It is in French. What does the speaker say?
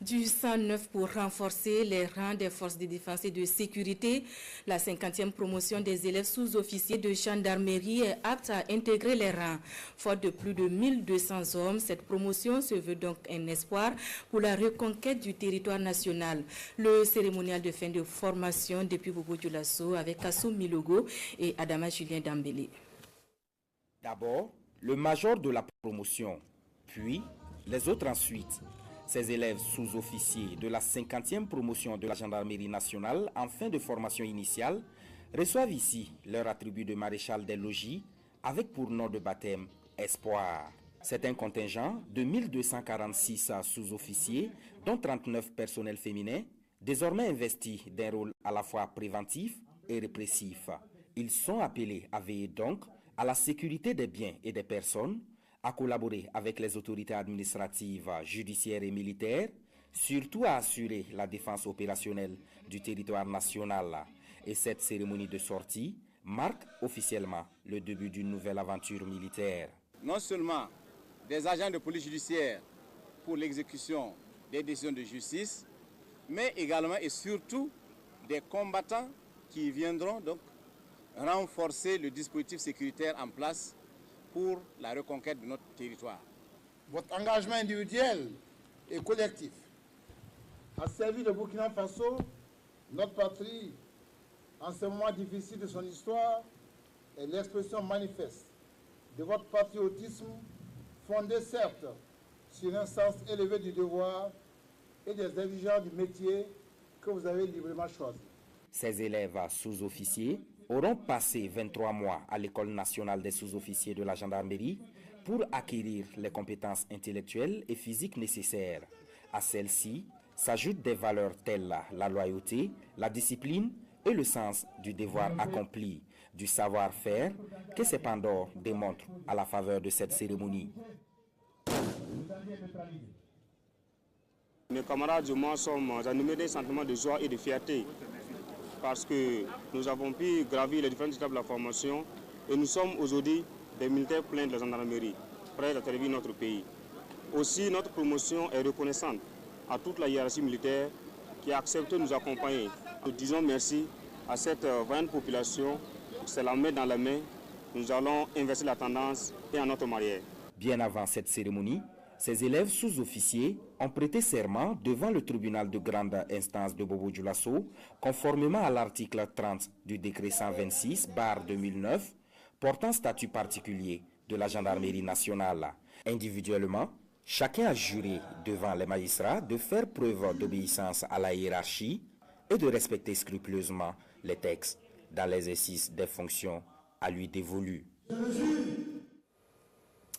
Du 109 pour renforcer les rangs des forces de défense et de sécurité. La 50e promotion des élèves sous-officiers de gendarmerie est apte à intégrer les rangs. Faute de plus de 1200 hommes, cette promotion se veut donc un espoir pour la reconquête du territoire national. Le cérémonial de fin de formation depuis Bobo Dioulasso avec Kassou Milogo et Adama Julien Dambélé. D'abord, le major de la promotion, puis les autres ensuite. Ces élèves sous-officiers de la 50e promotion de la gendarmerie nationale en fin de formation initiale reçoivent ici leur attribut de maréchal des logis avec pour nom de baptême Espoir. C'est un contingent de 1246 sous-officiers, dont 39 personnels féminins, désormais investis d'un rôle à la fois préventif et répressif. Ils sont appelés à veiller donc à la sécurité des biens et des personnes, à collaborer avec les autorités administratives, judiciaires et militaires, surtout à assurer la défense opérationnelle du territoire national. Et cette cérémonie de sortie marque officiellement le début d'une nouvelle aventure militaire. Non seulement des agents de police judiciaire pour l'exécution des décisions de justice, mais également et surtout des combattants qui viendront donc renforcer le dispositif sécuritaire en place pour la reconquête de notre territoire. Votre engagement individuel et collectif a servi le Burkina Faso, notre patrie, en ce moment difficile de son histoire, est l'expression manifeste de votre patriotisme, fondé certes sur un sens élevé du devoir et des exigences du métier que vous avez librement choisi. Ces élèves sous-officiers auront passé 23 mois à l'École nationale des sous-officiers de la gendarmerie pour acquérir les compétences intellectuelles et physiques nécessaires. À celles-ci s'ajoutent des valeurs telles la loyauté, la discipline et le sens du devoir accompli, du savoir-faire que ces Pandores démontrent à la faveur de cette cérémonie. Mes camarades et moi sommes animés d'un sentiment de joie et de fierté parce que nous avons pu gravir les différentes étapes de la formation et nous sommes aujourd'hui des militaires pleins de la gendarmerie, prêts à servir notre pays. Aussi, notre promotion est reconnaissante à toute la hiérarchie militaire qui a accepté de nous accompagner. Nous disons merci à cette vaillante population. C'est la main dans la main. Nous allons inverser la tendance et en notre manière. Bien avant cette cérémonie, ces élèves sous-officiers ont prêté serment devant le tribunal de grande instance de Bobo Dioulasso, conformément à l'article 30 du décret 126/2009, portant statut particulier de la gendarmerie nationale. Individuellement, chacun a juré devant les magistrats de faire preuve d'obéissance à la hiérarchie et de respecter scrupuleusement les textes dans l'exercice des fonctions à lui dévolues. Je le jure.